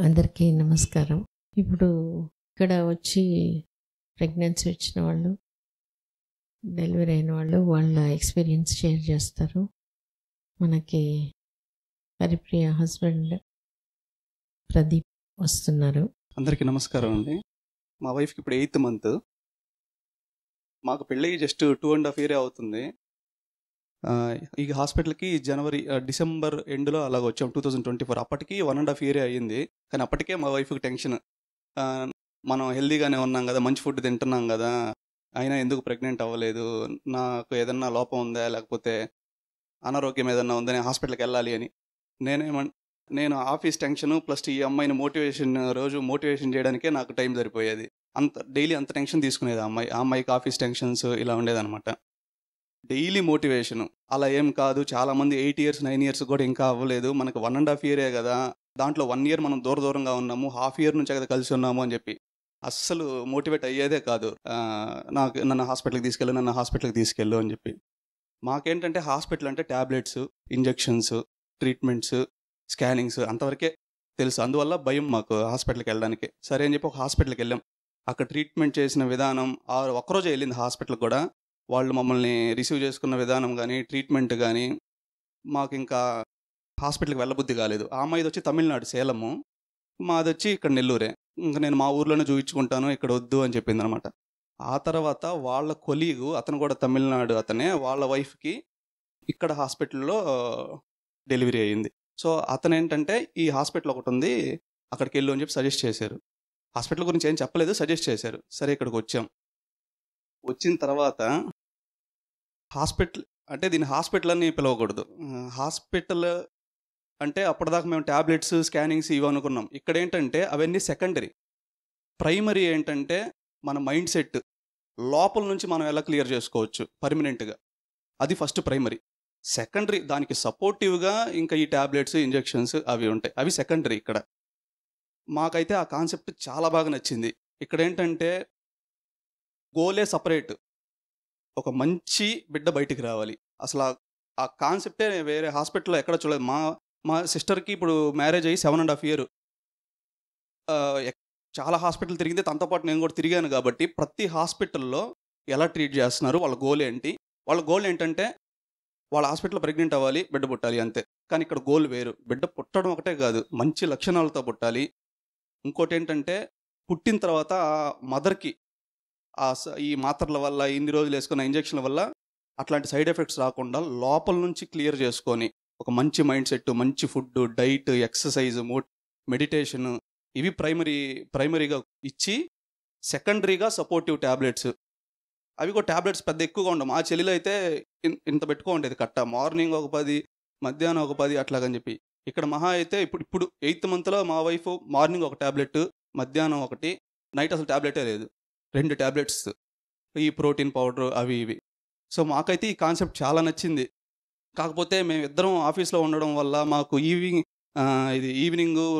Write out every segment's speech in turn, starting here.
అందరికీ నమస్కారం. ఇప్పుడు ఇక్కడ వచ్చి ప్రెగ్నెన్సీ వచ్చిన వాళ్ళు, డెలివరీ అయిన వాళ్ళు వాళ్ళ ఎక్స్పీరియన్స్ షేర్ చేస్తారు. మనకి హరిప్రియ హస్బెండ్ ప్రదీప్ వస్తున్నారు. అందరికీ నమస్కారం అండి. మా వైఫ్కి ఇప్పుడు 8th మంత్. మాకు పెళ్ళి జస్ట్ 2.5 year అవుతుంది. ఈ హాస్పిటల్కి డిసెంబర్ ఎండ్లో అలాగ వచ్చాం 2024. అప్పటికి 1.5 year అయ్యింది. కానీ అప్పటికే మా వైఫ్కి టెన్షన్. మనం హెల్దీగానే ఉన్నాం కదా, మంచి ఫుడ్ తింటున్నాం కదా, అయినా ఎందుకు ప్రెగ్నెంట్ అవ్వలేదు, నాకు ఏదన్నా లోపం ఉందా లేకపోతే అనారోగ్యం ఏదన్నా ఉందని హాస్పిటల్కి వెళ్ళాలి అని. నేను ఆఫీస్ టెన్షన్ ప్లస్ ఈ అమ్మాయిని రోజు మోటివేషన్ చేయడానికే నాకు టైం సరిపోయేది. డైలీ అంత టెన్షన్ తీసుకునేది ఆ అమ్మాయికి ఆఫీస్ టెన్షన్స్ ఇలా ఉండేదన్నమాట. డైలీ మోటివేషను అలా ఏం కాదు, చాలామంది 8 years 9 years కూడా ఇంకా అవ్వలేదు, మనకు 1.5 year కదా, దాంట్లో 1 year మనం దూరంగా ఉన్నాము, ½ year నుంచి కదా కలిసి ఉన్నాము అని చెప్పి అస్సలు మోటివేట్ అయ్యేదే కాదు. నన్ను హాస్పిటల్కి తీసుకెళ్ళు అని చెప్పి. మాకేంటంటే హాస్పిటల్ అంటే ట్యాబ్లెట్స్, ఇంజెక్షన్స్, ట్రీట్మెంట్స్, స్కానింగ్స్ అంతవరకే తెలుసు. అందువల్ల భయం మాకు హాస్పిటల్కి వెళ్ళడానికి. సరే అని చెప్పి ఒక హాస్పిటల్కి వెళ్ళాం. అక్కడ ట్రీట్మెంట్ చేసిన విధానం, ఒక్కరోజే వెళ్ళింది హాస్పిటల్కి కూడా, వాళ్ళు మమ్మల్ని రిసీవ్ చేసుకున్న విధానం కానీ ట్రీట్మెంట్ కానీ మాకు ఇంకా హాస్పిటల్కి వెళ్ళబుద్ధి కాలేదు. ఆ అమ్మాయిది వచ్చి తమిళనాడు సేలము, మాది వచ్చి ఇక్కడ నెల్లూరే. ఇంకా నేను మా ఊర్లోనే చూపించుకుంటాను, ఇక్కడ వద్దు అని చెప్పింది అనమాట. ఆ తర్వాత వాళ్ళ కొలీగు, అతను కూడా తమిళనాడు అతనే, వాళ్ళ వైఫ్కి ఇక్కడ హాస్పిటల్లో డెలివరీ అయ్యింది. సో అతను ఏంటంటే ఈ హాస్పిటల్ ఒకటి ఉంది, అక్కడికి వెళ్ళు అని చెప్పి సజెస్ట్ చేశారు. హాస్పిటల్ గురించి ఏం చెప్పలేదు, సజెస్ట్ చేశారు. సరే ఇక్కడికి వచ్చాం. వచ్చిన తర్వాత హాస్పిటల్ అంటే దీన్ని హాస్పిటల్ అని పిలవకూడదు. హాస్పిటల్ అంటే అప్పటిదాకా మేము ట్యాబ్లెట్స్, స్కానింగ్స్ ఇవి అనుకున్నాం. ఇక్కడ ఏంటంటే అవన్నీ సెకండరీ. ప్రైమరీ ఏంటంటే మన మైండ్ సెట్ లోపల నుంచి మనం ఎలా క్లియర్ చేసుకోవచ్చు పర్మనెంట్గా, అది ఫస్ట్ ప్రైమరీ. సెకండరీ దానికి సపోర్టివ్గా ఇంకా ఈ ట్యాబ్లెట్స్, ఇంజెక్షన్స్ అవి ఉంటాయి, అవి సెకండరీ. ఇక్కడ మాకైతే ఆ కాన్సెప్ట్ చాలా బాగా నచ్చింది. ఇక్కడ ఏంటంటే గోలే సపరేట్, ఒక మంచి బిడ్డ బయటికి రావాలి. అసలు ఆ కాన్సెప్టే వేరే హాస్పిటల్లో ఎక్కడ చూడలేదు. మా సిస్టర్కి ఇప్పుడు మ్యారేజ్ అయ్యి 7.5 year. చాలా హాస్పిటల్ తిరిగింది, తనతో పాటు నేను కూడా తిరిగాను కాబట్టి ప్రతి హాస్పిటల్లో ఎలా ట్రీట్ చేస్తున్నారు, వాళ్ళ గోల్ ఏంటి, వాళ్ళ గోల్ ఏంటంటే వాళ్ళ హాస్పిటల్లో ప్రెగ్నెంట్ అవ్వాలి, బిడ్డ పుట్టాలి, అంతే. కానీ ఇక్కడ గోల్ వేరు. బిడ్డ పుట్టడం ఒకటే కాదు, మంచి లక్షణాలతో పుట్టాలి. ఇంకోటి ఏంటంటే పుట్టిన తర్వాత ఆ మదర్కి ఈ మాత్రల వల్ల, ఇన్ని రోజులు వేసుకున్న ఇంజక్షన్ల వల్ల అట్లాంటి సైడ్ ఎఫెక్ట్స్ రాకుండా లోపల నుంచి క్లియర్ చేసుకొని ఒక మంచి మైండ్ సెట్, మంచి ఫుడ్, డైట్, ఎక్సర్సైజ్, మెడిటేషన్, ఇవి ప్రైమరీగా ఇచ్చి, సెకండరీగా సపోర్టివ్ ట్యాబ్లెట్స్. అవి కూడా ట్యాబ్లెట్స్ పెద్ద ఎక్కువగా ఉండవు. మా చెల్లెలు అయితే ఇంత పెట్టుకో ఉండేది కట్ట, మార్నింగ్ ఒక 10, మధ్యాహ్నం ఒక 10 అట్లాగని చెప్పి. ఇక్కడ మహా అయితే ఇప్పుడు 8th monthలో మా వైఫ్ మార్నింగ్ ఒక ట్యాబ్లెట్, మధ్యాహ్నం ఒకటి, నైట్ అసలు ట్యాబ్లెటే లేదు, 2 ట్యాబ్లెట్స్, ఈ ప్రోటీన్ పౌడర్ అవి ఇవి. సో మాకైతే ఈ కాన్సెప్ట్ చాలా నచ్చింది. కాకపోతే మేమిద్దరం ఆఫీస్లో ఉండడం వల్ల మాకు ఈవినింగ్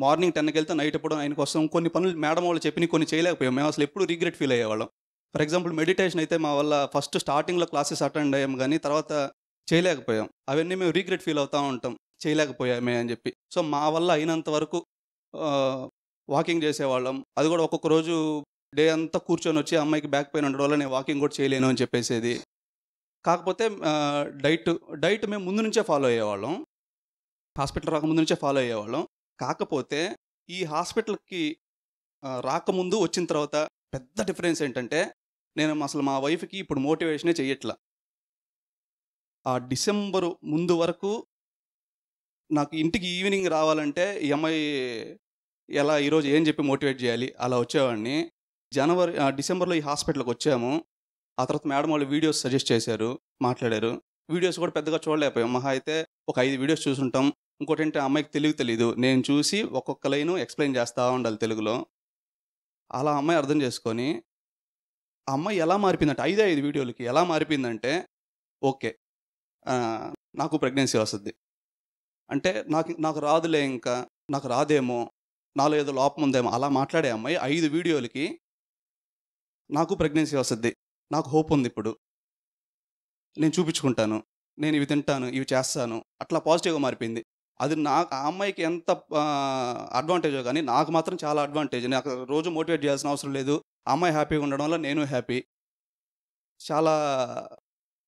మార్నింగ్ 10కి వెళ్తే నైట్ ఎప్పుడు 9కి వస్తాం. కొన్ని పనులు మేడం వాళ్ళు చెప్పిన కొన్ని చేయలేకపోయాం. మేము అసలు ఎప్పుడు రిగ్రెట్ ఫీల్ అయ్యేవాళ్ళం. ఫర్ ఎగ్జాంపుల్ మెడిటేషన్ అయితే మా వల్ల ఫస్ట్ స్టార్టింగ్లో క్లాసెస్ అటెండ్ అయ్యాం, కానీ తర్వాత చేయలేకపోయాం. అవన్నీ మేము రిగ్రెట్ ఫీల్ అవుతూ ఉంటాం, చేయలేకపోయామే అని చెప్పి. సో మా వల్ల అయినంత వరకు వాకింగ్ చేసేవాళ్ళం. అది కూడా ఒక్కొక్క రోజు డే అంతా కూర్చొని వచ్చి అమ్మాయికి బ్యాక్ పెయిన్ ఉండడం వల్ల నేను వాకింగ్ కూడా చేయలేను అని చెప్పేసేది. కాకపోతే డైట్ మేము ముందు నుంచే ఫాలో అయ్యేవాళ్ళం, హాస్పిటల్ రాకముందు నుంచే ఫాలో అయ్యేవాళ్ళం. కాకపోతే ఈ హాస్పిటల్కి రాకముందు వచ్చిన తర్వాత పెద్ద డిఫరెన్స్ ఏంటంటే, నేను అసలు మా వైఫ్కి ఇప్పుడు మోటివేషనే చెయ్యట్లా. ఆ డిసెంబరు ముందు వరకు నాకు ఇంటికి ఈవినింగ్ రావాలంటే ఈ అమ్మాయి ఎలా ఈరోజు ఏం చెప్పి మోటివేట్ చేయాలి అలా వచ్చేవాడిని. డిసెంబర్లో ఈ హాస్పిటల్కి వచ్చాము. ఆ తర్వాత మేడం వాళ్ళు వీడియోస్ సజెస్ట్ చేశారు, మాట్లాడారు. వీడియోస్ కూడా పెద్దగా చూడలేకపోయాం, మహా అయితే ఒక 5 వీడియోస్ చూసుంటాం. ఇంకోటి ఏంటంటే అమ్మాయికి తెలీదు, నేను చూసి ఒక్కొక్క లైను ఎక్స్ప్లెయిన్ చేస్తూ ఉండాలి తెలుగులో. అలా అమ్మాయి అర్థం చేసుకొని, ఆ అమ్మాయి ఎలా మారిపోయిందంటే 5 వీడియోలకి ఎలా మారిపోయిందంటే, ఓకే నాకు ప్రెగ్నెన్సీ వస్తుంది అంటే నాకు రాదులే, ఇంకా నాకు రాదేమో, నాలో ఏదో లోపం ఉందేమో, అలా మాట్లాడే అమ్మాయి 5 వీడియోలకి నాకు ప్రెగ్నెన్సీ వస్తుంది, నాకు హోప్ ఉంది, ఇప్పుడు నేను చూపించుకుంటాను, నేను ఇవి తింటాను, ఇవి చేస్తాను, అట్లా పాజిటివ్గా మారిపోయింది. అది నాకు ఆ అమ్మాయికి ఎంత అడ్వాంటేజో కానీ నాకు మాత్రం చాలా అడ్వాంటేజ్. నాకు రోజు మోటివేట్ చేయాల్సిన అవసరం లేదు. ఆ అమ్మాయి హ్యాపీగా ఉండడం వల్ల నేను హ్యాపీ. చాలా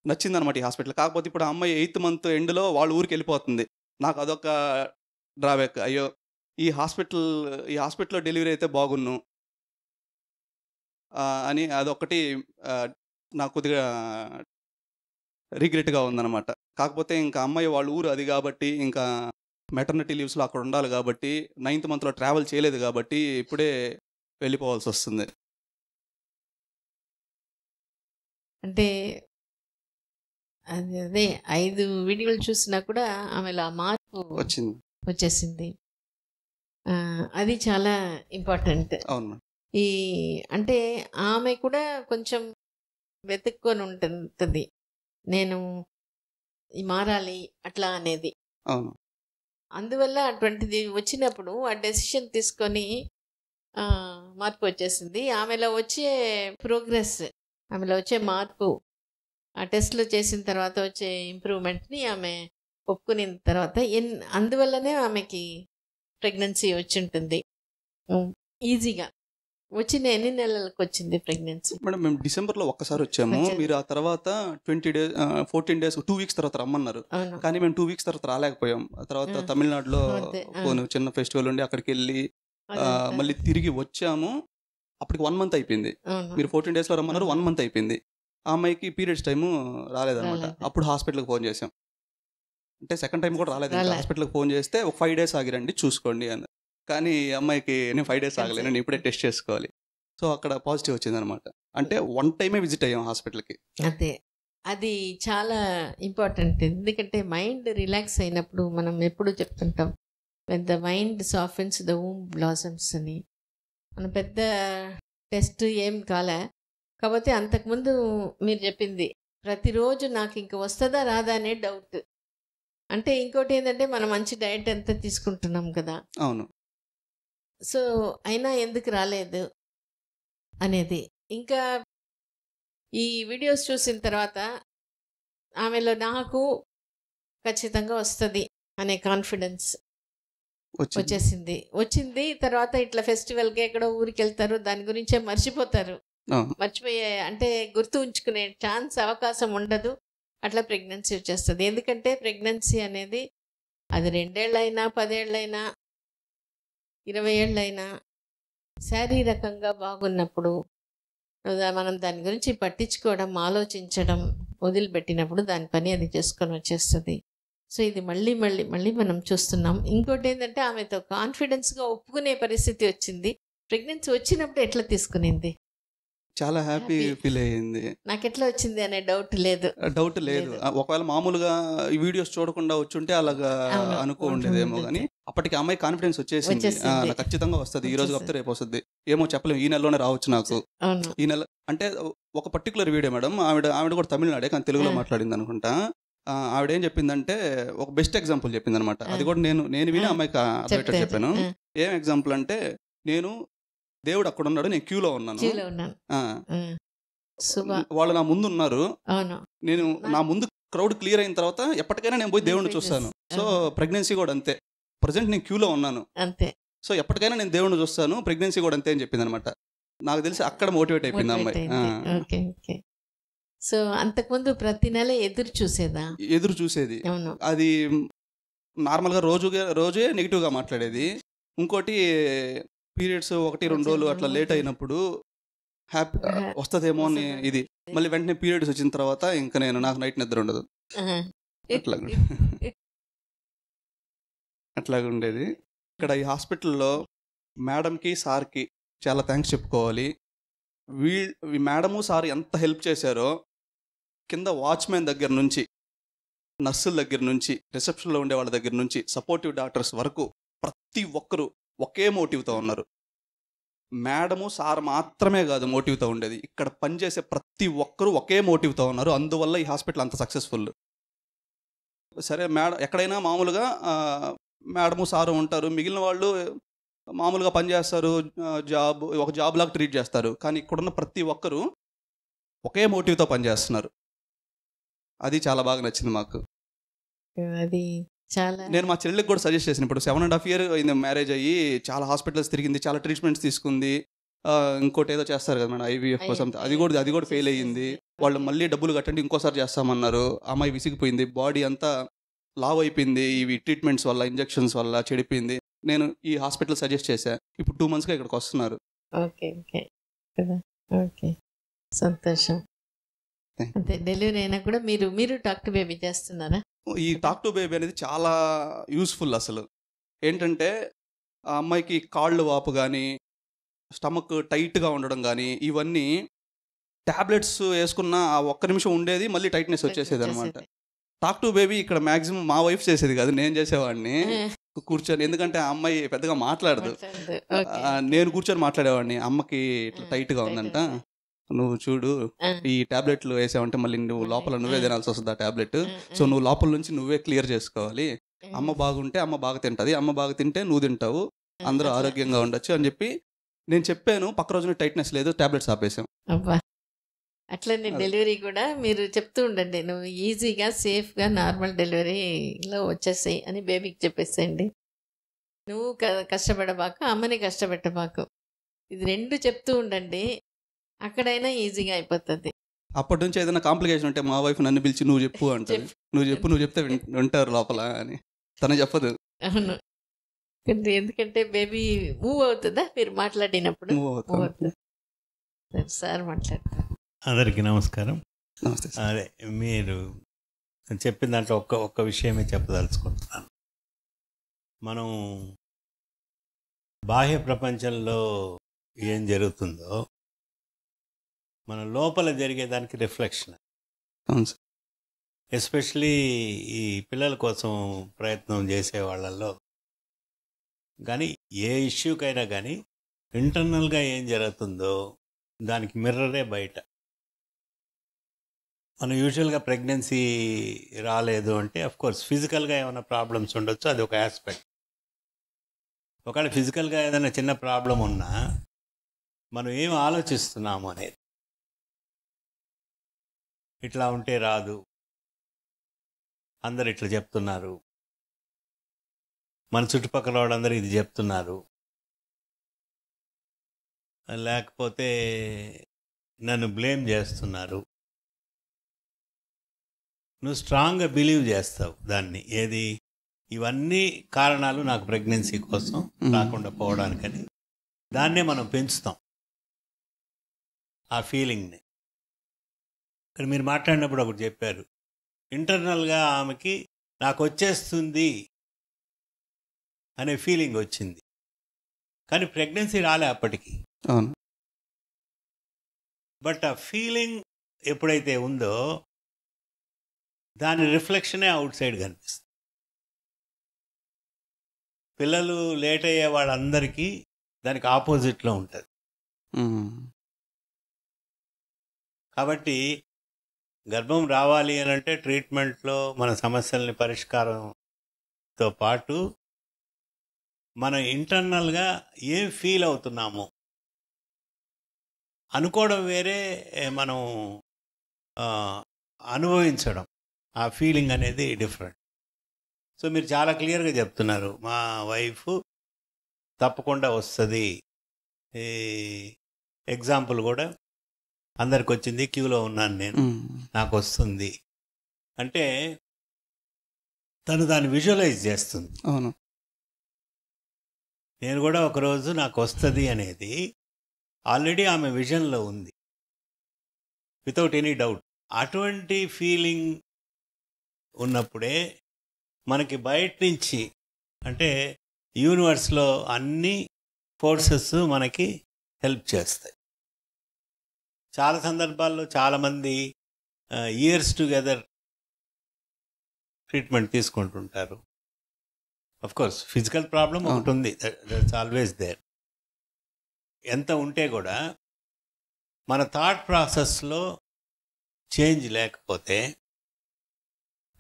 నచ్చిందనమాట ఈ హాస్పిటల్. కాకపోతే ఇప్పుడు ఆ అమ్మాయి 8th మంత్ ఎండ్‌లో వాళ్ళ ఊరికి వెళ్ళిపోతుంది. నాకు అదొక డ్రాబ్యాక్. అయ్యో! ఈ హాస్పిటల్‌లో డెలివరీ అయితే బాగున్ను అని అదొక్కటి నాకు కొద్దిగా రిగ్రెట్‌గా ఉందనమాట. కాకపోతే ఇంకా అమ్మాయి వాళ్ళ ఊరు అది కాబట్టి, ఇంకా మెటర్నిటీ లీవ్స్‌లో అక్కడ ఉండాలి కాబట్టి, 9th మంత్‌లో ట్రావెల్ చేయలేదు కాబట్టి, ఇప్పుడే వెళ్ళిపోవాల్సొస్తుంది. అంటే అదే 5 వీడియోలు చూసినా కూడా ఆమెలో ఆ మార్పు వచ్చింది. వచ్చేసింది. అది చాలా ఇంపార్టెంట్. అవును. ఈ అంటే ఆమె కూడా కొంచెం వెతుక్కొని ఉంటుంది. నేను మారాలి అట్లా అనేది. అవును. అందువల్ల అటువంటిది వచ్చినప్పుడు ఆ డెసిషన్ తీసుకొని మార్పు వచ్చేసింది. ఆమెలో వచ్చే ప్రోగ్రెస్, ఆమెలో వచ్చే మార్పు, ఆ టెస్ట్లు చేసిన తర్వాత వచ్చే ఇంప్రూవ్మెంట్ని ఆమె ఒప్పుకున్న తర్వాత అందువల్లనే ఆమెకి ప్రెగ్నెన్సీ వచ్చి ఉంటుంది ఈజీగా. వచ్చిన ఎన్ని నెలలకు వచ్చింది ప్రెగ్నెన్సీ? మేడం మేము డిసెంబర్లో ఒక్కసారి వచ్చాము. మీరు ఆ తర్వాత 14 డేస్ 2 వీక్స్ తర్వాత రమ్మన్నారు. కానీ మేము 2 వీక్స్ తర్వాత రాలేకపోయాం. తర్వాత తమిళనాడులో చిన్న ఫెస్టివల్ ఉండి అక్కడికి వెళ్ళి మళ్ళీ తిరిగి వచ్చాము. అప్పటికి 1 మంత్ అయిపోయింది. మీరు 14 డేస్లో రమ్మన్నారు, 1 మంత్ అయిపోయింది. ఆ అమ్మాయికి పీరియడ్స్ టైము రాలేదన్నమాట. అప్పుడు హాస్పిటల్కి ఫోన్ చేసాం. అంటే సెకండ్ టైం కూడా రాలేదు. హాస్పిటల్కి ఫోన్ చేస్తే ఒక 5 డేస్ ఆగిరండి చూసుకోండి అని. కానీ అమ్మాయికి నేను 5 డేస్ ఆగలేను, నేను ఇప్పుడే టెస్ట్ చేసుకోవాలి. సో అక్కడ పాజిటివ్ వచ్చిందనమాట. అంటే 1 టైమే విజిట్ అయ్యాం హాస్పిటల్కి. అదే అది చాలా ఇంపార్టెంట్. ఎందుకంటే మైండ్ రిలాక్స్ అయినప్పుడు మనం ఎప్పుడు చెప్తుంటాం, when the mind softens the womb blossoms అని. మన పెద్ద టెస్ట్ ఏం కాలే, కాకపోతే అంతకుముందు మీరు చెప్పింది ప్రతిరోజు నాకు ఇంక వస్తుందా రాదా అనే డౌట్. అంటే ఇంకోటి ఏంటంటే మనం మంచి డైట్ ఎంత తీసుకుంటున్నాం కదా. అవును. సో అయినా ఎందుకు రాలేదు అనేది. ఇంకా ఈ వీడియోస్ చూసిన తర్వాత ఆమెలో నాకు ఖచ్చితంగా వస్తుంది అనే కాన్ఫిడెన్స్ వచ్చింది. తర్వాత ఇట్లా ఫెస్టివల్కి ఎక్కడో ఊరికి వెళ్తారు, దాని గురించే మర్చిపోతారు. మర్చిపోయే అంటే గుర్తు ఉంచుకునే అవకాశం ఉండదు. అట్లా ప్రెగ్నెన్సీ వచ్చేస్తుంది. ఎందుకంటే ప్రెగ్నెన్సీ అనేది అది 2 ఏళ్ళైనా 10 ఏళ్ళైనా 20 ఏళ్ళైనా శారీరకంగా బాగున్నప్పుడు మనం దాని గురించి పట్టించుకోవడం, ఆలోచించడం వదిలిపెట్టినప్పుడు దాని పని అది చేసుకొని వచ్చేస్తుంది. సో ఇది మళ్ళీ మళ్ళీ మళ్ళీ మనం చూస్తున్నాం. ఇంకోటి ఏంటంటే ఆమెతో కాన్ఫిడెన్స్గా ఒప్పుకునే పరిస్థితి వచ్చింది. ప్రెగ్నెన్సీ వచ్చినప్పుడు ఎట్లా తీసుకునింది? చాలా హ్యాపీ ఫీల్ అయ్యింది. నాకు ఎట్లా వచ్చింది అనే డౌట్ లేదు. ఒకవేళ మామూలుగా ఈ వీడియోస్ చూడకుండా వచ్చుంటే అలాగా అనుకో ఉండేదేమో, కానీ అప్పటికి అమ్మాయి కాన్ఫిడెన్స్ వచ్చేసింది. నాకు ఖచ్చితంగా వస్తుంది, ఈ రోజు కాకపోతే రేపు వస్తుంది, ఏమో చెప్పలేము, ఈ నెలలోనే రావచ్చు నాకు. ఈ నెల అంటే ఒక పర్టికులర్ వీడియో మేడం, ఆవిడ కూడా తమిళనాడే కానీ తెలుగులో మాట్లాడింది అనుకుంటా. ఆవిడ ఏం చెప్పిందంటే ఒక బెస్ట్ ఎగ్జాంపుల్ చెప్పింది అనమాట. అది కూడా నేను విని అమ్మాయికి అర్థమయ్యేటట్టు చెప్పాను. ఏం ఎగ్జాంపుల్ అంటే, దేవుడు అక్కడ ఉన్నాడు, నేను క్యూలో ఉన్నాను, వాళ్ళు నా ముందు ఉన్నారు, నేను నా ముందు క్రౌడ్ క్లియర్ అయిన తర్వాత ఎప్పటికైనా నేను పోయి దేవుడిని చూస్తాను. సో ప్రెగ్నెన్సీ కూడా అంతే, ప్రజెంట్ నేను క్యూలో ఉన్నాను అంతే, సో ఎప్పటికైనా నేను దేవుడిని చూస్తాను, ప్రెగ్నెన్సీ కూడా అంతే అని చెప్పింది అనమాట. నాకు తెలిసి అక్కడ మోటివేట్ అయిపోయింది అమ్మాయి. సో అంతకుముందు ప్రతి నెల ఎదురు చూసేది. అది నార్మల్గా రోజే నెగిటివ్గా మాట్లాడేది. ఇంకోటి పీరియడ్స్ 1-2 రోజులు అట్లా లేట్ అయినప్పుడు హ్యాపీ వస్తుందేమో అని ఇది, మళ్ళీ వెంటనే పీరియడ్స్ వచ్చిన తర్వాత ఇంకా నాకు నైట్ నిద్ర ఉండదు, అట్లాగా ఉండేది. ఇక్కడ ఈ హాస్పిటల్లో మేడంకి సార్కి చాలా థ్యాంక్స్ చెప్పుకోవాలి. మేడము సార్ ఎంత హెల్ప్ చేశారో, కింద వాచ్మెన్ దగ్గర నుంచి, నర్సుల దగ్గర నుంచి, రిసెప్షన్లో ఉండే వాళ్ళ దగ్గర నుంచి, సపోర్టివ్ డాక్టర్స్ వరకు ప్రతి ఒక్కరూ ఒకే మోటివ్తో ఉన్నారు. మేడము సార్ మాత్రమే కాదు మోటివ్తో ఉండేది, ఇక్కడ పనిచేసే ప్రతి ఒక్కరూ ఒకే మోటివ్తో ఉన్నారు. అందువల్ల ఈ హాస్పిటల్ అంత సక్సెస్ఫుల్. సరే ఎక్కడైనా మామూలుగా మేడము సారు ఉంటారు, మిగిలిన వాళ్ళు మామూలుగా పనిచేస్తారు, ఒక జాబ్ లాగా ట్రీట్ చేస్తారు. కానీ ఇక్కడున్న ప్రతి ఒక్కరూ ఒకే మోటివ్తో పనిచేస్తున్నారు. అది చాలా బాగా నచ్చింది మాకు. అది చాలా నేను మా చెల్లికి కూడా సజెస్ట్ చేశాను. ఇప్పుడు 7.5 years అయింది మ్యారేజ్ అయ్యి, చాలా హాస్పిటల్స్ తిరిగింది, చాలా ట్రీట్మెంట్స్ తీసుకుంది. ఇంకోటి ఏదో చేస్తారు కదా మేడం, ఐవీఎఫ్ కోసం, అది కూడా ఫెయిల్ అయ్యింది. వాళ్ళు మళ్ళీ డబ్బులు కట్టండి ఇంకోసారి చేస్తామన్నారు. అమ్మాయి విసిగిపోయింది, బాడీ అంతా లావ్ అయిపోయింది, ఇవి ట్రీట్మెంట్స్ వల్ల, ఇంజెక్షన్స్ వల్ల చెడిపోయింది. నేను ఈ హాస్పిటల్ సజెస్ట్ చేశా. ఇప్పుడు 2 monthsగా ఇక్కడికి వస్తున్నారు. ఓకే ఓకే కదా, ఓకే సంతోషం. అంటే డెలివరీ అయినా కూడా మీరు టాక్ టు బేబీ చేస్తున్నారా? ఈ టాక్ టు బేబీ అనేది చాలా యూస్ఫుల్. అసలు ఏంటంటే ఆ అమ్మాయికి కాళ్ళు వాపు కానీ, స్టమక్ టైట్గా ఉండడం కానీ, ఇవన్నీ ట్యాబ్లెట్స్ వేసుకున్న ఆ ఒక్క నిమిషం ఉండేది, మళ్ళీ టైట్నెస్ వచ్చేసేది అనమాట. టాక్ టు బేబీ ఇక్కడ మ్యాక్సిమం మా వైఫ్ చేసేది కాదు, నేను చేసేవాడిని కూర్చొని. ఎందుకంటే ఆ అమ్మాయి పెద్దగా మాట్లాడదు, నేను కూర్చొని మాట్లాడేవాడిని. అమ్మకి ఇట్లా టైట్గా ఉందంట, నువ్వు చూడు ఈ టాబ్లెట్లు వేసావంటే మళ్ళీ నువ్వు లోపల నువ్వే తినాల్సి వస్తుంది ఆ టాబ్లెట్. సో నువ్వు లోపల నుంచి నువ్వే క్లియర్ చేసుకోవాలి. అమ్మ బాగుంటే అమ్మ బాగా తింటుంది, అమ్మ బాగా తింటే నువ్వు తింటావు, అందరూ ఆరోగ్యంగా ఉండొచ్చు అని చెప్పి నేను చెప్పాను. పక్క రోజున టైట్నెస్ లేదు, టాబ్లెట్స్ ఆపేసాం. అబ్బా, అట్లనే డెలివరీ కూడా మీరు చెప్తూ ఉండండి, నువ్వు ఈజీగా సేఫ్గా నార్మల్ డెలివరీలో వచ్చేసాయి అని బేబీకి చెప్పేసేయండి. నువ్వు కష్టపడబాకు, అమ్మని కష్టపెట్టబాకు, ఇది 2 చెప్తూ ఉండండి, అక్కడైనా ఈజీగా అయిపోతుంది. అప్పటి నుంచి ఏదైనా కాంప్లికేషన్ ఉంటే మా వైఫ్ నన్ను పిలిచి నువ్వు చెప్పు అంటారు. నువ్వు చెప్తే వింటారు లోపల అని, తను చెప్పదు. అవును, ఎందుకంటే బేబీ మూవ్ అవుతుందా మీరు మాట్లాడినప్పుడు? మూవ్ అవుతుంది. సార్ మాట్లాడతారు. అందరికీ నమస్కారం. నమస్తే. అదే మీరు చెప్పిన దాంట్లో ఒక్క విషయమే చెప్పదలుచుకుంటున్నాను. మనం బాహ్య ప్రపంచంలో ఏం జరుగుతుందో మన లోపల జరిగేదానికి రిఫ్లెక్షన్. ఎస్పెషలీ ఈ పిల్లల కోసం ప్రయత్నం చేసే వాళ్ళల్లో కానీ ఏ ఇష్యూకైనా కానీ ఇంటర్నల్గా ఏం జరుగుతుందో దానికి మిర్రరే బయట. మనం యూజువల్గా ప్రెగ్నెన్సీ రాలేదు అంటే అఫ్కోర్స్ ఫిజికల్గా ఏమైనా ప్రాబ్లమ్స్ ఉండొచ్చు, అది ఒక ఆస్పెక్ట్. ఒకవేళ ఫిజికల్గా ఏదైనా చిన్న ప్రాబ్లం ఉన్నా మనం ఏం ఆలోచిస్తున్నాము అనేది. ఇట్లా ఉంటే రాదు, అందరు ఇట్లా చెప్తున్నారు, మన చుట్టుపక్కల వాళ్ళందరూ ఇది చెప్తున్నారు, లేకపోతే నన్ను బ్లేమ్ చేస్తున్నారు. నువ్వు స్ట్రాంగ్గా బిలీవ్ చేస్తావు దాన్ని, ఏది ఇవన్నీ కారణాలు నాకు ప్రెగ్నెన్సీ కోసం రాకుండా పోవడానికని. దాన్నే మనం పెంచుతాం ఆ ఫీలింగ్ని. ఇక్కడ మీరు మాట్లాడినప్పుడు ఒకటి చెప్పారు, ఇంటర్నల్గా ఆమెకి నాకు వచ్చేస్తుంది అనే ఫీలింగ్ వచ్చింది, కానీ ప్రెగ్నెన్సీ రాలే అప్పటికి. బట్ ఆ ఫీలింగ్ ఎప్పుడైతే ఉందో దాని రిఫ్లెక్షనే అవుట్ సైడ్ కనిపిస్తుంది. పిల్లలు లేట్ అయ్యే వాళ్ళందరికీ దానికి ఆపోజిట్లో ఉంటుంది. కాబట్టి గర్భం రావాలి అని అంటే ట్రీట్మెంట్లో మన సమస్యల్ని పరిష్కారంతో పాటు మనం ఇంటర్నల్గా ఏం ఫీల్ అవుతున్నాము అనుకోవడం వేరే, మనం అనుభవించడం, ఆ ఫీలింగ్ అనేది డిఫరెంట్. సో మీరు చాలా క్లియర్గా చెప్తున్నారు, మా వైఫ్ తప్పకుండా వస్తుంది. ఈ ఎగ్జాంపుల్ కూడా అందరికి వచ్చింది, క్యూలో ఉన్నాను నేను, నాకు వస్తుంది అంటే తను దాన్ని విజువలైజ్ చేస్తుంది. అవును, నేను కూడా ఒకరోజు నాకు వస్తుంది అనేది ఆల్రెడీ ఆమె విజన్లో ఉంది, వితౌట్ ఎనీ డౌట్. అటువంటి ఫీలింగ్ ఉన్నప్పుడే మనకి బయట నుంచి, అంటే యూనివర్స్లో అన్ని ఫోర్సెస్ మనకి హెల్ప్ చేస్తాయి. చాలా సందర్భాల్లో చాలామంది ఇయర్స్ టుగెదర్ ట్రీట్మెంట్ తీసుకుంటుంటారు. అఫ్కోర్స్ ఫిజికల్ ప్రాబ్లం ఒకటి ఉంది, దట్స్ ఆల్వేస్ దేర్. ఎంత ఉంటే కూడా మన థాట్ ప్రాసెస్లో చేంజ్ లేకపోతే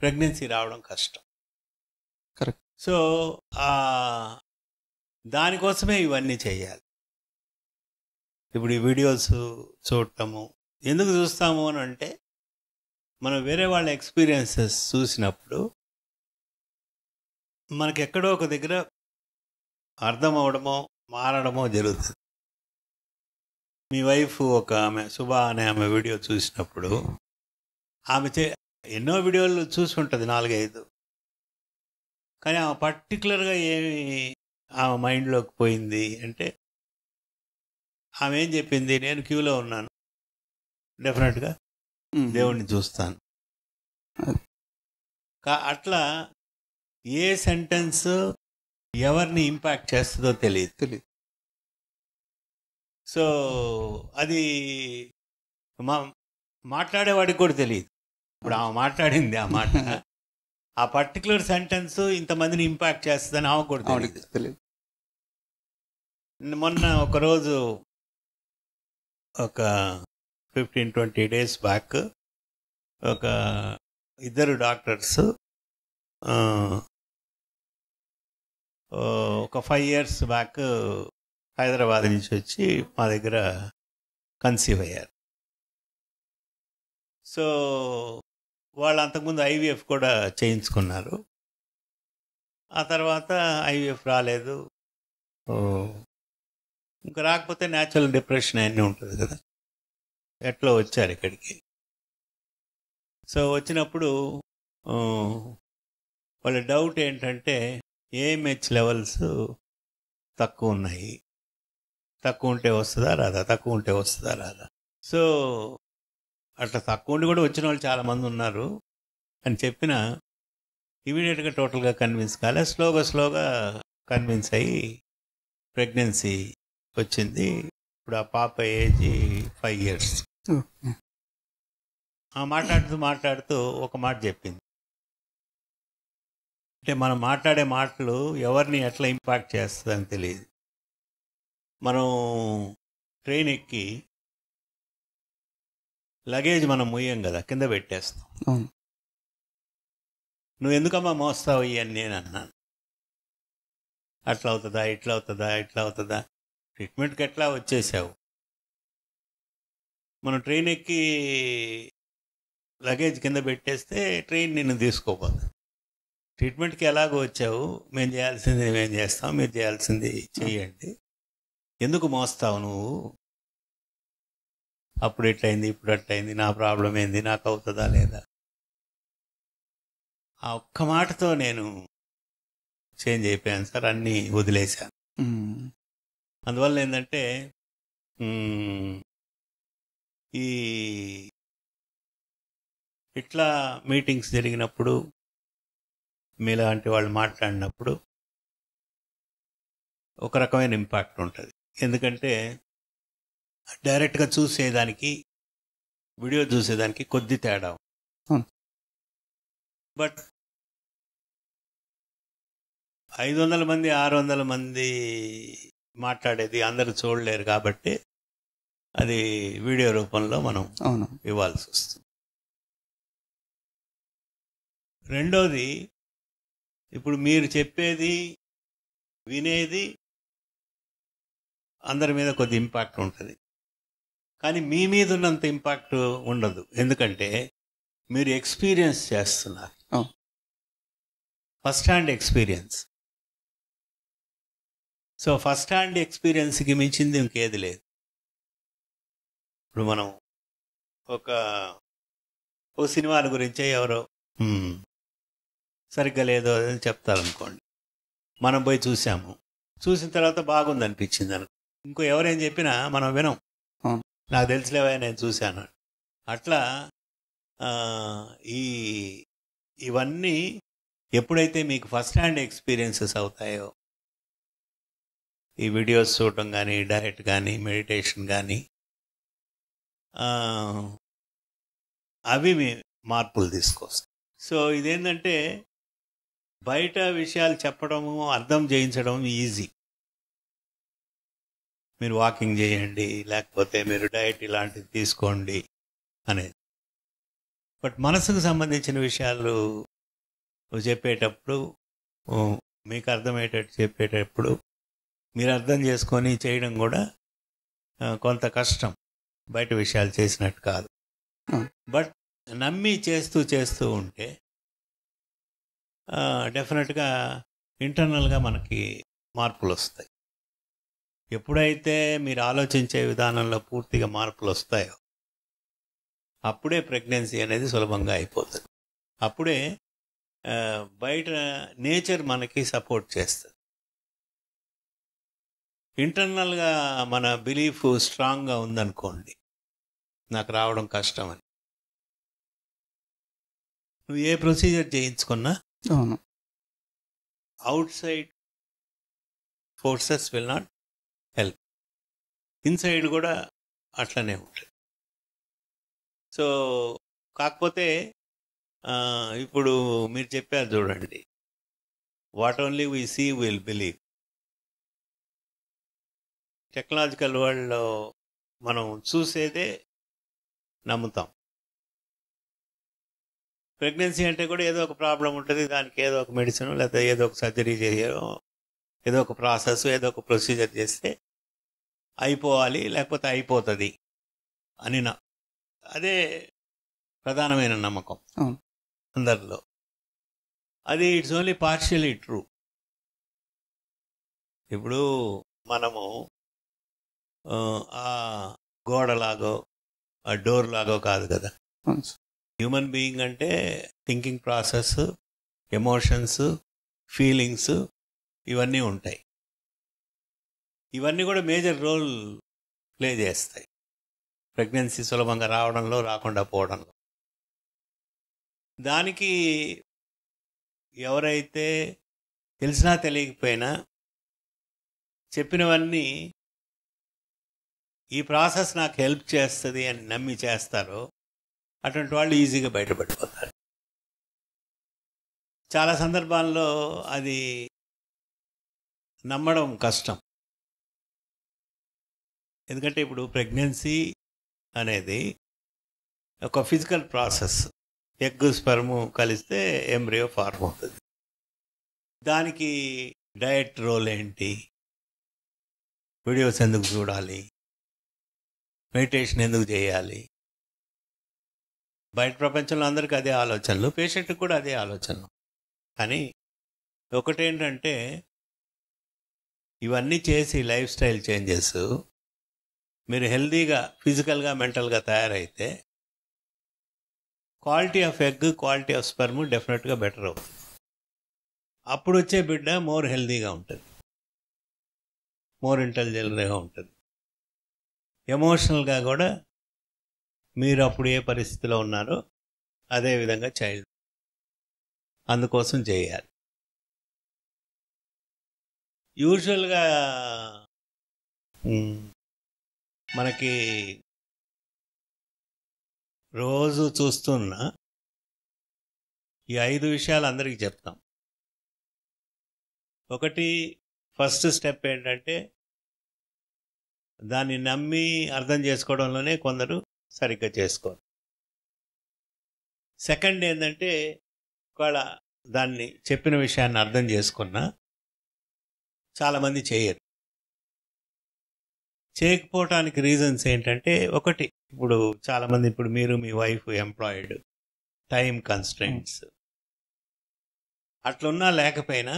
ప్రెగ్నెన్సీ రావడం కష్టం. కరెక్ట్. సో దానికోసమే ఇవన్నీ చేయాలి. ఇప్పుడు ఈ వీడియోస్ చూడటము ఎందుకు చూస్తాము అని అంటే, మనం వేరే వాళ్ళ ఎక్స్పీరియన్సెస్ చూసినప్పుడు మనకి ఎక్కడో ఒక దగ్గర అర్థం అవడమో మారడమో జరుగుతుంది. మీ వైఫ్ ఒక ఆమె శుభ అనే ఆమె వీడియో చూసినప్పుడు ఆమె ఎన్నో వీడియోలు చూసి ఉంటుంది 4-5, కానీ ఆమె పర్టికులర్గా ఏమి ఆమె మైండ్లోకి పోయింది అంటే ఆమె ఏం చెప్పింది, నేను క్యూలో ఉన్నాను, డెఫినెట్గా దేవుణ్ణి చూస్తాను. అట్లా ఏ సెంటెన్స్ ఎవరిని ఇంపాక్ట్ చేస్తుందో తెలియదు. సో అది మాట్లాడేవాడికి కూడా తెలియదు. ఇప్పుడు ఆమె మాట్లాడింది ఆ మాట, ఆ పర్టికులర్ సెంటెన్స్ ఇంతమందిని ఇంపాక్ట్ చేస్తుందని ఆమె కూడా తెలియదు. మొన్న ఒకరోజు ఒక 15-20 days బ్యాక్ ఒక ఇద్దరు డాక్టర్స్ ఒక 5 years బ్యాక్ హైదరాబాద్ నుంచి వచ్చి మా దగ్గర కన్సీవ్ అయ్యారు. సో వాళ్ళు అంతకుముందు ఐవీఎఫ్ కూడా చేయించుకున్నారు. ఆ తర్వాత ఐవీఎఫ్ రాలేదు, ఇంకా రాకపోతే న్యాచురల్ డిప్రెషన్ అన్నీ ఉంటుంది కదా, ఎట్లా వచ్చారు ఇక్కడికి. సో వచ్చినప్పుడు వాళ్ళ డౌట్ ఏంటంటే ఏఎంహెచ్ లెవెల్స్ తక్కువ ఉన్నాయి, తక్కువ ఉంటే వస్తుందా రాదా, తక్కువ ఉంటే వస్తుందా రాదా. సో అట్లా తక్కువ ఉండి కూడా వచ్చిన వాళ్ళు చాలామంది ఉన్నారు అని చెప్పిన ఇమీడియట్గా టోటల్గా కన్విన్స్ కాలే, స్లోగా కన్విన్స్ అయ్యి ప్రెగ్నెన్సీ వచ్చింది. ఇప్పుడు ఆ పాప ఏజ్ 5 years. మాట్లాడుతూ ఒక మాట చెప్పింది, అంటే మనం మాట్లాడే మాటలు ఎవరిని ఎట్లా ఇంపాక్ట్ చేస్తుందని తెలియదు. మనం ట్రైన్ ఎక్కి లగేజ్ మనం మొయ్యం కదా, కింద పెట్టేస్తాం. నువ్వు ఎందుకమ్మా మోస్తావు అని నేను అన్నాను. అట్లా అవుతుందా, ఇట్లా అవుతుందా, ఇట్లా అవుతుందా, ట్రీట్మెంట్కి ఎట్లా వచ్చేసావు. మనం ట్రైన్ ఎక్కి లగేజ్ కింద పెట్టేస్తే ట్రైన్ నిన్ను తీసుకోపోదు. ట్రీట్మెంట్కి ఎలాగో వచ్చావు, మేము చేయాల్సింది మేము చేస్తాం, మీరు చేయాల్సింది చెయ్యండి, ఎందుకు మోస్తావు నువ్వు, అప్పుడు ఎట్లయింది ఇప్పుడు అట్లయింది, నా ప్రాబ్లం ఏంది, నాకు అవుతుందా లేదా. ఆ ఒక్క మాటతో నేను చేంజ్ అయిపోయాను సార్, అన్నీ వదిలేశాను. అందువల్ల ఏంటంటే ఈ ఇట్లా మీటింగ్స్ జరిగినప్పుడు మీలాంటి వాళ్ళు మాట్లాడినప్పుడు ఒక రకమైన ఇంపాక్ట్ ఉంటుంది. ఎందుకంటే డైరెక్ట్గా చూసేదానికి వీడియో చూసేదానికి కొద్ది తేడా. బట్ 500 మంది 600 మంది మాట్లాడేది అందరూ చూడలేరు కాబట్టి అది వీడియో రూపంలో మనం ఇవ్వాల్సి వస్తుంది. రెండోది, ఇప్పుడు మీరు చెప్పేది వినేది అందరి మీద కొద్ది ఇంపాక్ట్ ఉంటుంది, కానీ మీ మీద ఉన్నంత ఇంపాక్ట్ ఉండదు. ఎందుకంటే మీరు ఎక్స్పీరియన్స్ చేస్తున్నారు, first hand experience. So first hand ఎక్స్పీరియన్స్కి మించింది ఇంకేది లేదు. ఇప్పుడు మనం ఓ సినిమాల గురించే ఎవరో సరిగ్గా లేదో అని చెప్తారనుకోండి, మనం పోయి చూసాము, చూసిన తర్వాత బాగుంది అనిపించింది అనుకో, ఇంకో ఎవరేం చెప్పినా మనం వినం, నాకు తెలిసిలేవా నేను చూశాను. అట్లా ఇవన్నీ ఎప్పుడైతే మీకు ఫస్ట్ హ్యాండ్ ఎక్స్పీరియన్సెస్ అవుతాయో, ఈ వీడియోస్ చూడటం కానీ, డైరెక్ట్ కానీ, మెడిటేషన్ కానీ, అవి మార్పులు తీసుకొస్తాయి. సో ఇదేంటంటే బయట విషయాలు చెప్పడము, అర్థం చేయించడం ఈజీ. మీరు వాకింగ్ చేయండి, లేకపోతే మీరు డైట్ ఇలాంటివి తీసుకోండి అనేది. బట్ మనసుకు సంబంధించిన విషయాలు చెప్పేటప్పుడు, మీకు అర్థమయ్యేటట్టు చెప్పేటప్పుడు మీరు అర్థం చేసుకొని చేయడం కూడా కొంత కష్టం, బయట విషయాలు చేసినట్టు కాదు. బట్ నమ్మి చేస్తూ ఉంటే డెఫినెట్గా ఇంటర్నల్గా మనకి మార్పులు వస్తాయి. ఎప్పుడైతే మీరు ఆలోచించే విధానంలో పూర్తిగా మార్పులు వస్తాయో అప్పుడే ప్రెగ్నెన్సీ అనేది సులభంగా అయిపోతుంది. అప్పుడే బయట నేచర్ మనకి సపోర్ట్ చేస్తుంది. ఇంటర్నల్గా మన బిలీఫ్ స్ట్రాంగ్గా ఉందనుకోండి, నాకు రావడం కష్టం అని, నువ్వు ఏ ప్రొసీజర్ చేయించుకున్నా outside forces will not help, inside కూడా అట్లనే ఉంటుంది. సో కాకపోతే ఇప్పుడు మీరు చెప్పారు చూడండి, what only we see will believe. Technological వరల్డ్లో మనం చూసేదే నమ్ముతాం. ప్రెగ్నెన్సీ అంటే కూడా ఏదో ఒక ప్రాబ్లం ఉంటుంది, దానికి ఏదో ఒక మెడిసిన్ లేకపోతే ఏదో ఒక సర్జరీ చేయడం, ఏదో ఒక ప్రాసెస్, ఏదో ఒక ప్రొసీజర్ చేస్తే అయిపోవాలి, లేకపోతే అయిపోతుంది అని అదే ప్రధానమైన నమ్మకం అందరిలో. అది ఇట్స్ ఓన్లీ పార్షియలీ ట్రూ. ఇప్పుడు మనము ఆ గోడలాగో ఆ డోర్ లాగో కాదు కదా. హ్యూమన్ బీయింగ్ అంటే థింకింగ్ ప్రాసెస్, ఎమోషన్స్, ఫీలింగ్స్ ఇవన్నీ ఉంటాయి. ఇవన్నీ కూడా మేజర్ రోల్ ప్లే చేస్తాయి ప్రెగ్నెన్సీ సులభంగా రావడంలో, రాకుండా పోవడంలో. దానికి ఎవరైతే తెలిసినా తెలియకపోయినా చెప్పినవన్నీ ఈ ప్రాసెస్ నాకు హెల్ప్ చేస్తుంది అని నమ్మి చేస్తారో అటువంటి వాళ్ళు ఈజీగా బయటపడిపోతారు. చాలా సందర్భాల్లో అది నమ్మడం కష్టం. ఎందుకంటే ఇప్పుడు ప్రెగ్నెన్సీ అనేది ఒక ఫిజికల్ ప్రాసెస్. ఎగ్ స్పెర్మ్ కలిస్తే ఎంబ్రియో ఫార్మ్ అవుతుంది. దానికి డయట్ రోల్ ఏంటి, వీడియోస్ ఎందుకు చూడాలి, మెడిటేషన్ ఎందుకు చేయాలి, బయట ప్రపంచంలో అందరికీ అదే ఆలోచనలు, పేషెంట్కి కూడా అదే ఆలోచనలు. కానీ ఒకటేంటంటే ఇవన్నీ చేసి లైఫ్ స్టైల్ చేంజెస్ మీరు హెల్దీగా ఫిజికల్గా మెంటల్గా తయారైతే quality of egg, quality of sperm డెఫినెట్గా బెటర్ అవుతుంది. అప్పుడు వచ్చే బిడ్డ మోర్ హెల్దీగా ఉంటుంది, మోర్ ఇంటెలిజెంట్గా ఉంటుంది. ఎమోషనల్గా కూడా మీరు అప్పుడు ఏ పరిస్థితిలో ఉన్నారో అదేవిధంగా చైల్డ్. అందుకోసం చేయాలి. యూజువల్గా మనకి రోజు చూస్తున్న ఈ 5 విషయాలు అందరికీ చెప్తాం. ఒకటి, ఫస్ట్ స్టెప్ ఏంటంటే దాన్ని నమ్మి అర్థం చేసుకోవడంలోనే కొందరు సరిగ్గా చేసుకోరు. సెకండ్ ఏంటంటే ఒకవేళ దాన్ని చెప్పిన విషయాన్ని అర్థం చేసుకున్నా చాలామంది చేయరు. చేయకపోవటానికి రీజన్స్ ఏంటంటే, ఒకటి, ఇప్పుడు చాలామంది, ఇప్పుడు మీరు మీ వైఫ్ ఎంప్లాయిడ్, టైం కన్స్ట్రెంట్స్ అట్లున్నా లేకపోయినా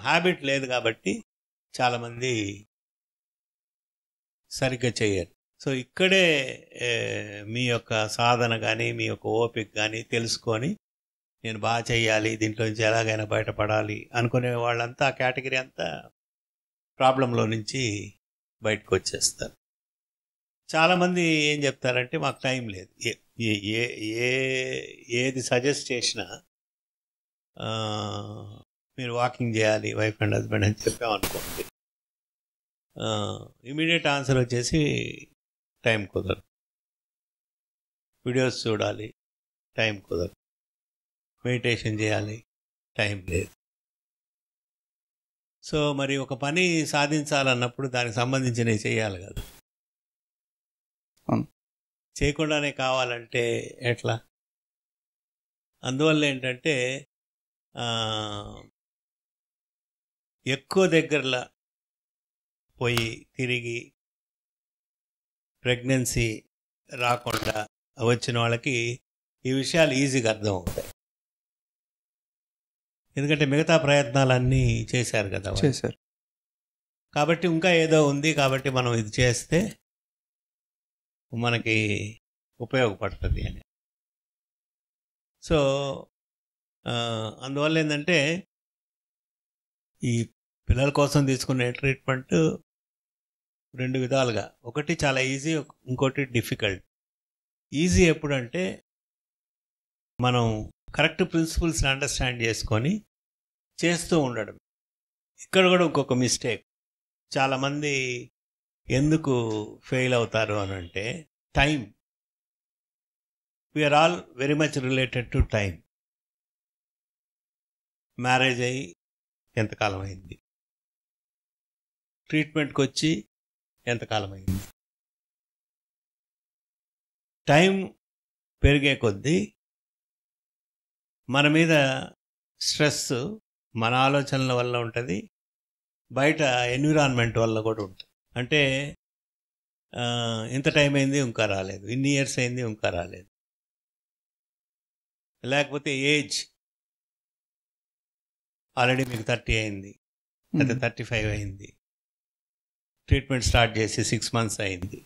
హ్యాబిట్ లేదు కాబట్టి చాలామంది సరిగ్గా చేయరు. సో ఇక్కడే మీ యొక్క సాధన కానీ మీ యొక్క ఓపిక కానీ తెలుసుకొని నేను బాగా చేయాలి, దీంట్లో నుంచి ఎలాగైనా బయటపడాలి అనుకునే వాళ్ళంతా ఆ కేటగిరీ అంతా ప్రాబ్లంలో నుంచి బయటకు వచ్చేస్తారు. చాలామంది ఏం చెప్తారంటే మాకు టైం లేదు. ఏది సజెస్ట్ చేసినా మీరు వాకింగ్ చేయాలి వైఫ్ అండ్ హస్బెండ్ అని చెప్పామనుకోండి, ఇమీడియట్ ఆన్సర్ వచ్చేసి టైం కుదరదు. వీడియోస్ చూడాలి, టైం కుదరదు. మెడిటేషన్ చేయాలి, టైం లేదు. సో మరి ఒక పని సాధించాలన్నప్పుడు దానికి సంబంధించినవి చేయాలి కదా. చేయకుండానే కావాలంటే ఎట్లా? అందువల్ల ఏంటంటే ఎక్కువ దగ్గరలో పోయి తిరిగి ప్రెగ్నెన్సీ రాకుండా వచ్చిన వాళ్ళకి ఈ విషయాలు ఈజీగా అర్థం అవుతాయి. ఎందుకంటే మిగతా ప్రయత్నాలన్నీ చేశారు కదా వాళ్ళు. చేశారు. కాబట్టి ఇంకా ఏదో ఉంది, కాబట్టి మనం ఇది చేస్తే మనకి ఉపయోగపడుతుంది అని. సో అందువల్ల ఏంటంటే ఈ పిల్లల కోసం తీసుకునే ట్రీట్మెంట్ రెండు విధాలుగా, ఒకటి చాలా ఈజీ, ఇంకోటి డిఫికల్ట్. ఈజీ ఎప్పుడంటే మనం కరెక్ట్ ప్రిన్సిపల్స్ని అండర్స్టాండ్ చేసుకొని చేస్తూ ఉండడం. ఇక్కడ కూడా ఇంకొక మిస్టేక్, చాలామంది ఎందుకు ఫెయిల్ అవుతారు అని అంటే time. We are all very much related to time. Marriage అయ్యి ఎంతకాలం అయింది, ట్రీట్మెంట్కి వచ్చి ఎంతకాలం అయింది. టైం పెరిగే కొద్దీ మన మీద స్ట్రెస్ మన ఆలోచనల వల్ల ఉంటుంది, బయట ఎన్విరాన్మెంట్ వల్ల కూడా ఉంటుంది. అంటే ఇంత టైం అయింది ఇంకా రాలేదు, ఇన్ని ఇయర్స్ అయింది ఇంకా రాలేదు. లేకపోతే ఏజ్, ఆల్రెడీ మీకు 30 అయింది, అయితే 35 అయింది, ట్రీట్మెంట్ స్టార్ట్ చేసి 6 months అయింది,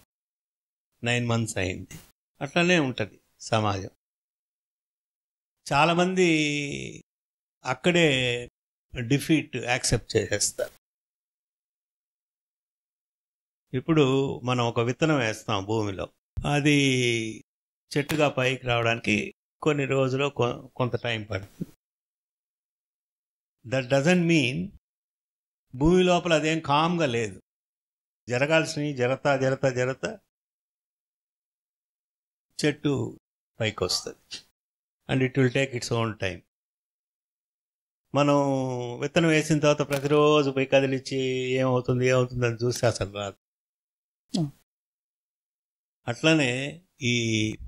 9 months అయింది. అట్లనే ఉంటుంది సమాజం. చాలామంది అక్కడే డిఫీట్ యాక్సెప్ట్ చేసేస్తారు. ఇప్పుడు మనం ఒక విత్తనం వేస్తాం భూమిలో, అది చెట్టుగా పైకి రావడానికి కొన్ని రోజులు కొంత టైం పడుతుంది. దట్ డజంట్ మీన్ భూమి లోపల అదేం కామ్గా లేదు. జరగాల్సినవి జరత చెట్టు పైకి వస్తుంది. And it will take its own time. మనం విత్తనం వేసిన తర్వాత ప్రతిరోజు పోయి కదిలిచ్చి ఏమవుతుంది అని చూస్తే అసలు రాదు. అట్లనే ఈ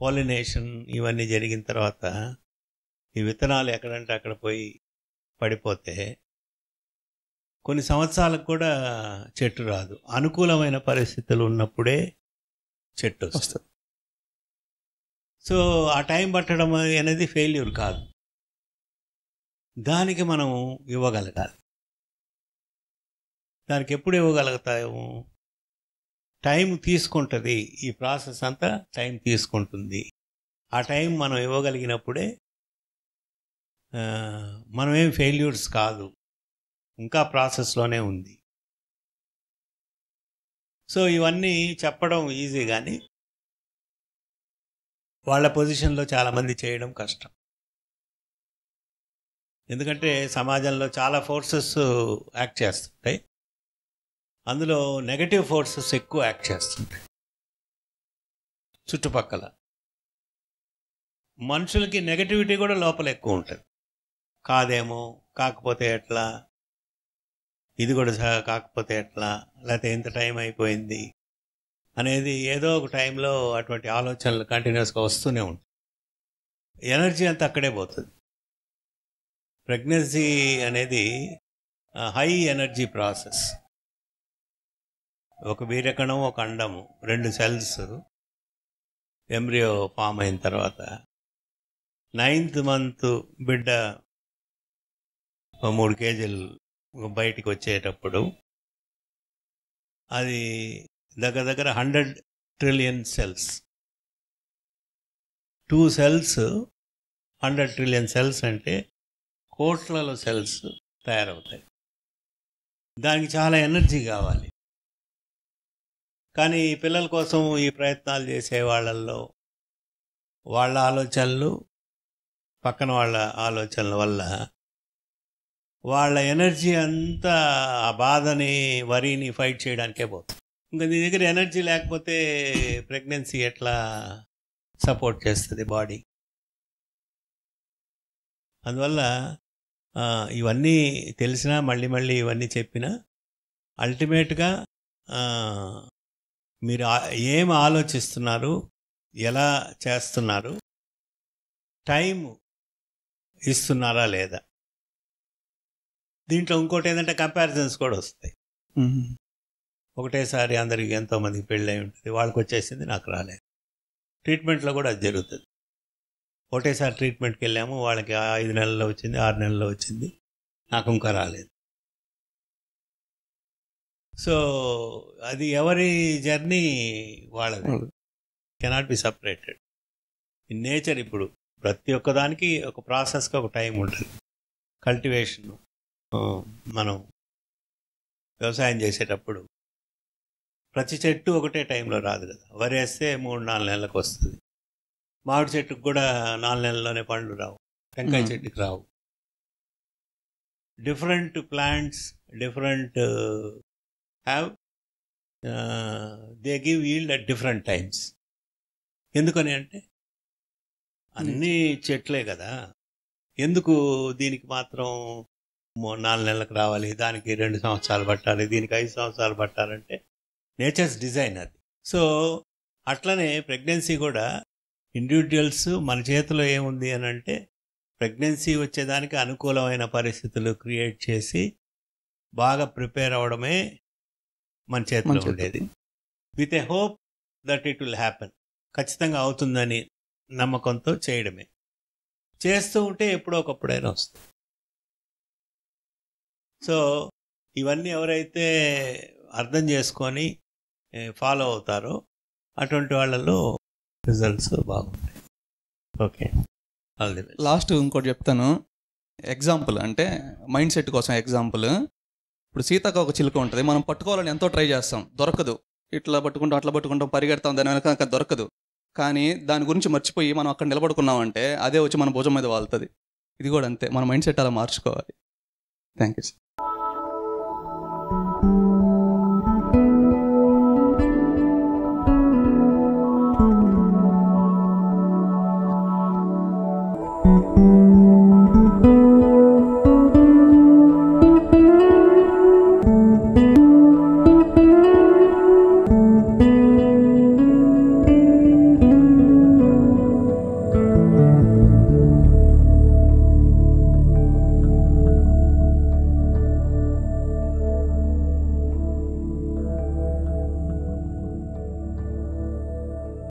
పాలినేషన్ ఇవన్నీ జరిగిన తర్వాత ఈ విత్తనాలు ఎక్కడంటే అక్కడ పోయి పడిపోతే కొన్ని సంవత్సరాలకు కూడా చెట్టు రాదు. అనుకూలమైన పరిస్థితులు ఉన్నప్పుడే చెట్టు వస్తుంది. సో ఆ టైం పట్టడం అనేది ఫెయిల్యూర్ కాదు, దానికి మనం ఇవ్వగలగాలి. దానికి ఎప్పుడు ఇవ్వగలుగుతాము? టైం తీసుకుంటుంది, ఈ ప్రాసెస్ అంతా టైం తీసుకుంటుంది. ఆ టైం మనం ఇవ్వగలిగినప్పుడే మనమేం ఫెయిల్యూర్స్ కాదు, ఇంకా ప్రాసెస్లోనే ఉంది. సో ఇవన్నీ చెప్పడం ఈజీ, కానీ వాళ్ళ పొజిషన్లో చాలామంది చేయడం కష్టం. ఎందుకంటే సమాజంలో చాలా ఫోర్సెస్ యాక్ట్ చేస్తుంటాయి, అందులో నెగటివ్ ఫోర్సెస్ ఎక్కువ యాక్ట్ చేస్తుంటాయి. చుట్టుపక్కల మనుషులకి నెగటివిటీ కూడా లోపల ఎక్కువ ఉంటుంది. కాదేమో, కాకపోతే ఎట్లా, ఇది కూడా కాకపోతే ఎట్లా, లేకపోతే ఎంత టైం అయిపోయింది అనేది ఏదో ఒక టైంలో అటువంటి ఆలోచనలు కంటిన్యూస్గా వస్తూనే ఉంటాయి. ఎనర్జీ అంతా అక్కడే పోతుంది. ప్రెగ్నెన్సీ అనేది హై ఎనర్జీ ప్రాసెస్. ఒక వీర్యకణం, ఒక అండము, 2 cells ఎంబ్రియో ఫామ్ అయిన తర్వాత 9th month బిడ్డ 3 kg బయటికి వచ్చేటప్పుడు అది దగ్గర 100 trillion cells. 2 cells 100 trillion cells అంటే కోట్లలో సెల్స్ తయారవుతాయి. దానికి చాలా ఎనర్జీ కావాలి. కానీ పిల్లల కోసం ఈ ప్రయత్నాలు చేసే వాళ్ళల్లో వాళ్ళ ఆలోచనలు, పక్కన వాళ్ళ ఆలోచనల వల్ల వాళ్ళ ఎనర్జీ అంతా ఆ బాధని, వరిని ఫైట్ చేయడానికే పోతుంది. ఇంకా నీ దగ్గర ఎనర్జీ లేకపోతే ప్రెగ్నెన్సీ ఎట్లా సపోర్ట్ చేస్తుంది బాడీ? అందువల్ల ఇవన్నీ తెలిసినా మళ్ళీ ఇవన్నీ చెప్పినా అల్టిమేట్గా మీరు ఏం ఆలోచిస్తున్నారు, ఎలా చేస్తున్నారు, టైం ఇస్తున్నారా లేదా. దీంట్లో ఇంకోటి ఏంటంటే కంపారిజన్స్ కూడా వస్తాయి. ఒకటేసారి అందరికి ఎంతోమందికి పెళ్ళి అయి ఉంటుంది, వాళ్ళకి వచ్చేసింది, నాకు రాలేదు. ట్రీట్మెంట్లో కూడా అది జరుగుతుంది. ఒకటేసారి ట్రీట్మెంట్కి వెళ్ళాము, వాళ్ళకి 5 నెలల్లో వచ్చింది, 6 నెలల్లో వచ్చింది, నాకు ఇంకా రాలేదు. సో అది ఎవరి జర్నీ వాళ్ళది, cannot be separated. In nature ఇప్పుడు ప్రతి ఒక్కదానికి ఒక ప్రాసెస్కి ఒక టైం ఉంటుంది. కల్టివేషన్, మనం వ్యవసాయం చేసేటప్పుడు ప్రతి చెట్టు ఒకటే టైంలో రాదు కదా. వరి వేస్తే 3-4 నెలలకు వస్తుంది. మామిడి చెట్టుకు కూడా 4 నెలల్లోనే పండ్లు రావు, టెంకాయ చెట్టుకి రావు. Different plants different have they give yield at different times. ఎందుకని అంటే అన్ని చెట్లే కదా, ఎందుకు దీనికి మాత్రం 4 నెలలకు రావాలి, దానికి 2 సంవత్సరాలు పట్టాలి, దీనికి 5 సంవత్సరాలు పట్టాలంటే నేచర్స్ డిజైన్ అది. సో అట్లనే ప్రెగ్నెన్సీ కూడా ఇండివిజువల్స్ మన చేతిలో ఏముంది అని అంటే ప్రెగ్నెన్సీ వచ్చేదానికి అనుకూలమైన పరిస్థితులు క్రియేట్ చేసి బాగా ప్రిపేర్ అవ్వడమే మన చేతిలో ఉండేది. With a hope that it will happen, ఖచ్చితంగా అవుతుందని నమ్మకంతో చేయడమే. చేస్తూ ఉంటే ఎప్పుడో ఒకప్పుడైనా వస్తుంది. సో ఇవన్నీ ఎవరైతే అర్థం చేసుకొని ఫాలో అవుతారో అటువంటి వాళ్ళలో రిజల్ట్స్ బాగుంటాయి. Okay, all the best. Last ఇంకోటి చెప్తాను, ఎగ్జాంపుల్ అంటే మైండ్ సెట్ కోసం ఎగ్జాంపుల్. ఇప్పుడు సీతాకోక చిలుక ఉంటుంది, మనం పట్టుకోవాలని ఎంతో ట్రై చేస్తాం, దొరకదు. ఇట్లా పట్టుకుంటాం అట్లా పట్టుకుంటాం పరిగెడతాం, దాని వెనక దొరకదు. కానీ దాని గురించి మర్చిపోయి మనం అక్కడ నిలబడుకున్నామంటే అదే వచ్చి మన భుజం మీద వాళ్తుంది. ఇది కూడా అంతే, మన మైండ్ సెట్ అలా మార్చుకోవాలి. Thank you sir.